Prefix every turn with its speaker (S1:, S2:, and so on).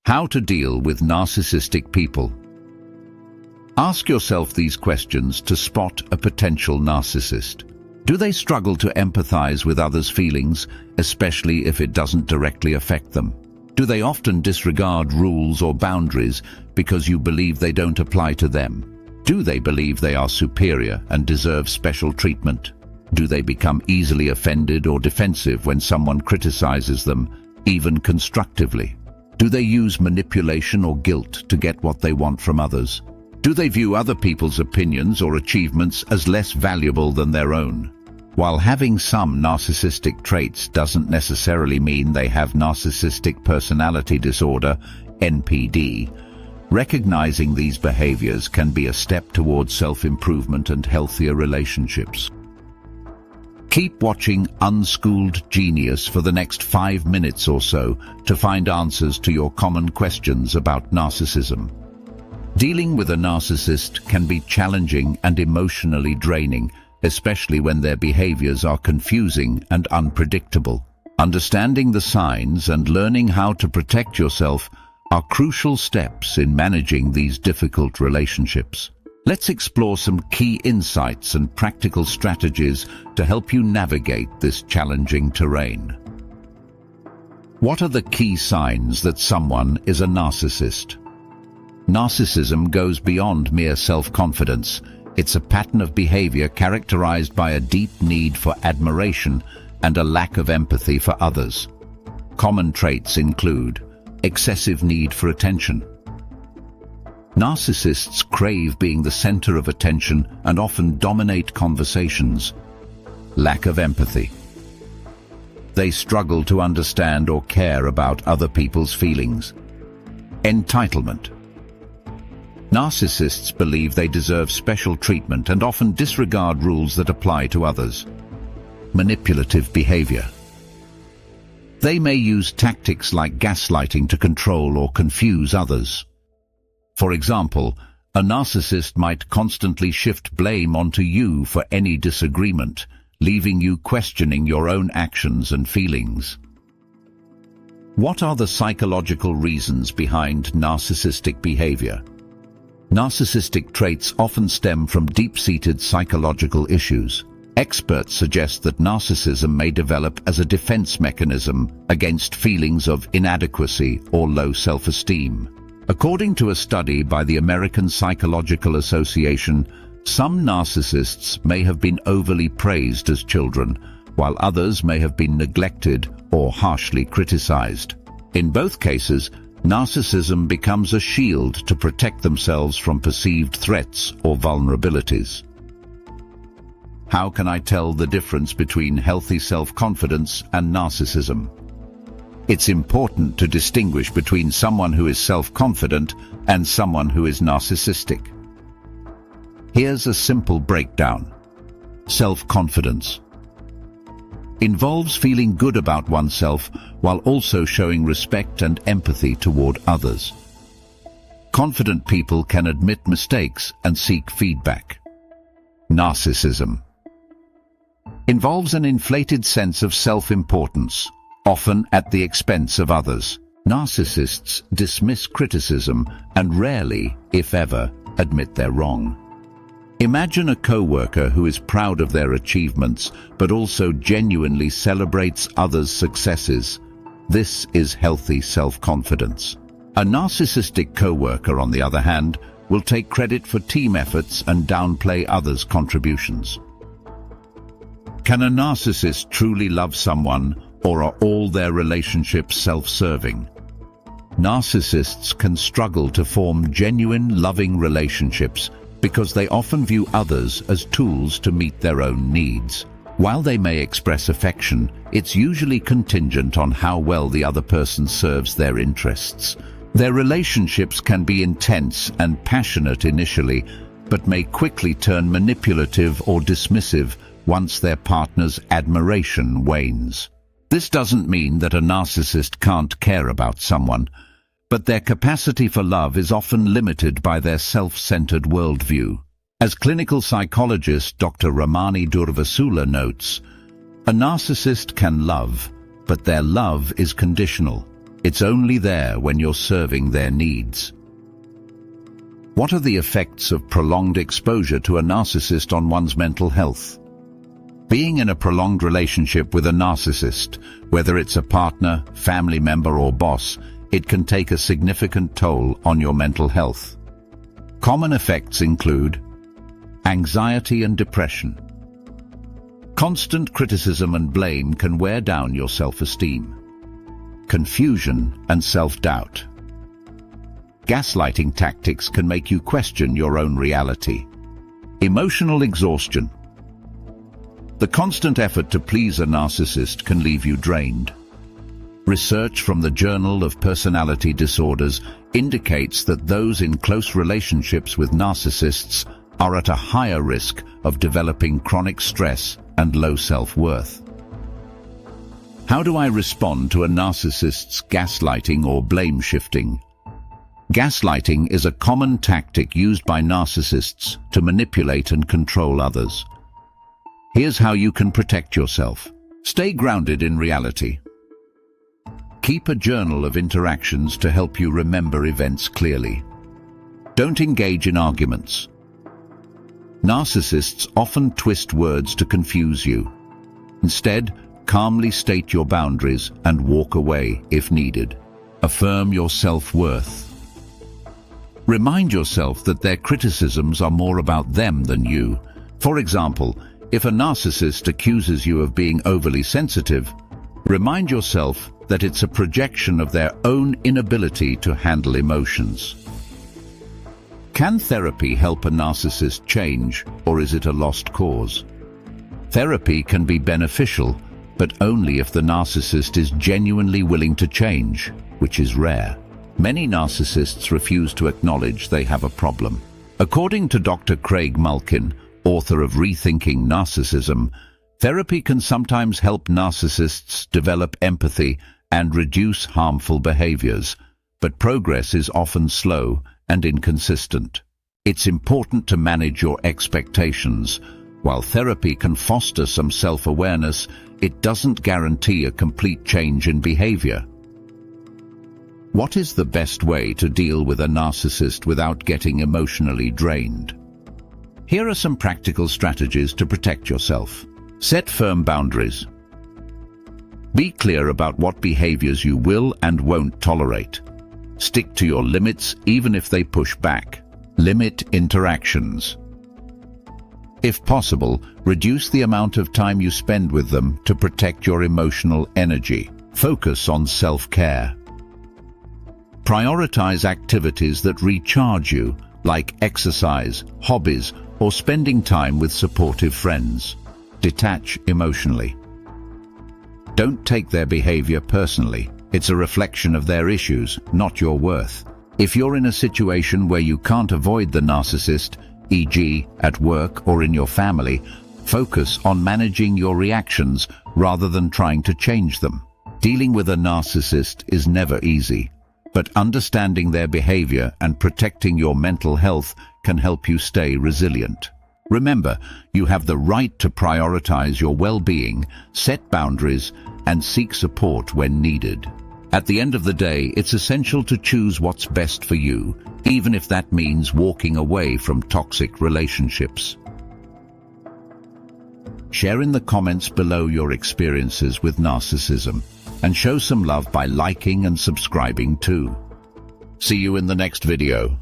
S1: How to deal with narcissistic people. Ask yourself these questions to spot a potential narcissist. Do they struggle to empathize with others' feelings, especially if it doesn't directly affect them? Do they often disregard rules or boundaries because you believe they don't apply to them? Do they believe they are superior and deserve special treatment? Do they become easily offended or defensive when someone criticizes them, even constructively? Do they use manipulation or guilt to get what they want from others? Do they view other people's opinions or achievements as less valuable than their own? While having some narcissistic traits doesn't necessarily mean they have narcissistic personality disorder, NPD, recognizing these behaviors can be a step towards self-improvement and healthier relationships. Keep watching Unschooled Genius for the next 5 minutes or so to find answers to your common questions about narcissism. Dealing with a narcissist can be challenging and emotionally draining, especially when their behaviors are confusing and unpredictable. Understanding the signs and learning how to protect yourself are crucial steps in managing these difficult relationships. Let's explore some key insights and practical strategies to help you navigate this challenging terrain. What are the key signs that someone is a narcissist? Narcissism goes beyond mere self-confidence. It's a pattern of behavior characterized by a deep need for admiration and a lack of empathy for others. Common traits include excessive need for attention. Narcissists crave being the center of attention and often dominate conversations. Lack of empathy. They struggle to understand or care about other people's feelings. Entitlement. Narcissists believe they deserve special treatment and often disregard rules that apply to others. Manipulative behavior. They may use tactics like gaslighting to control or confuse others. For example, a narcissist might constantly shift blame onto you for any disagreement, leaving you questioning your own actions and feelings. What are the psychological reasons behind narcissistic behavior? Narcissistic traits often stem from deep-seated psychological issues. Experts suggest that narcissism may develop as a defense mechanism against feelings of inadequacy or low self-esteem. According to a study by the American Psychological Association, some narcissists may have been overly praised as children, while others may have been neglected or harshly criticized. In both cases, narcissism becomes a shield to protect themselves from perceived threats or vulnerabilities. How can I tell the difference between healthy self-confidence and narcissism? It's important to distinguish between someone who is self-confident and someone who is narcissistic. Here's a simple breakdown. Self-confidence involves feeling good about oneself while also showing respect and empathy toward others. Confident people can admit mistakes and seek feedback. Narcissism involves an inflated sense of self-importance, often at the expense of others. Narcissists dismiss criticism and rarely, if ever, admit they're wrong. Imagine a coworker who is proud of their achievements but also genuinely celebrates others' successes. This is healthy self-confidence. A narcissistic coworker, on the other hand, will take credit for team efforts and downplay others' contributions. Can a narcissist truly love someone, or are all their relationships self-serving? Narcissists can struggle to form genuine, loving relationships because they often view others as tools to meet their own needs. While they may express affection, it's usually contingent on how well the other person serves their interests. Their relationships can be intense and passionate initially, but may quickly turn manipulative or dismissive once their partner's admiration wanes. This doesn't mean that a narcissist can't care about someone, but their capacity for love is often limited by their self-centered worldview. As clinical psychologist Dr. Ramani Durvasula notes, a narcissist can love, but their love is conditional. It's only there when you're serving their needs. What are the effects of prolonged exposure to a narcissist on one's mental health? Being in a prolonged relationship with a narcissist, whether it's a partner, family member, or boss, it can take a significant toll on your mental health. Common effects include anxiety and depression. Constant criticism and blame can wear down your self-esteem. Confusion and self-doubt. Gaslighting tactics can make you question your own reality. Emotional exhaustion. The constant effort to please a narcissist can leave you drained. Research from the Journal of Personality Disorders indicates that those in close relationships with narcissists are at a higher risk of developing chronic stress and low self-worth. How do I respond to a narcissist's gaslighting or blame shifting? Gaslighting is a common tactic used by narcissists to manipulate and control others. Here's how you can protect yourself. Stay grounded in reality. Keep a journal of interactions to help you remember events clearly. Don't engage in arguments. Narcissists often twist words to confuse you. Instead, calmly state your boundaries and walk away if needed. Affirm your self-worth. Remind yourself that their criticisms are more about them than you. For example, if a narcissist accuses you of being overly sensitive, remind yourself that it's a projection of their own inability to handle emotions. Can therapy help a narcissist change, or is it a lost cause? Therapy can be beneficial, but only if the narcissist is genuinely willing to change, which is rare. Many narcissists refuse to acknowledge they have a problem. According to Dr. Craig Mulkin, author of Rethinking Narcissism, therapy can sometimes help narcissists develop empathy and reduce harmful behaviors, but progress is often slow and inconsistent. It's important to manage your expectations. While therapy can foster some self-awareness, it doesn't guarantee a complete change in behavior. What is the best way to deal with a narcissist without getting emotionally drained? Here are some practical strategies to protect yourself. Set firm boundaries. Be clear about what behaviors you will and won't tolerate. Stick to your limits even if they push back. Limit interactions. If possible, reduce the amount of time you spend with them to protect your emotional energy. Focus on self-care. Prioritize activities that recharge you, like exercise, hobbies, or spending time with supportive friends. Detach emotionally. Don't take their behavior personally. It's a reflection of their issues, not your worth. If you're in a situation where you can't avoid the narcissist, e.g., at work or in your family, focus on managing your reactions rather than trying to change them. Dealing with a narcissist is never easy, but understanding their behavior and protecting your mental health can help you stay resilient. Remember, you have the right to prioritize your well-being, set boundaries, and seek support when needed. At the end of the day, it's essential to choose what's best for you, even if that means walking away from toxic relationships. Share in the comments below your experiences with narcissism, and show some love by liking and subscribing too. See you in the next video.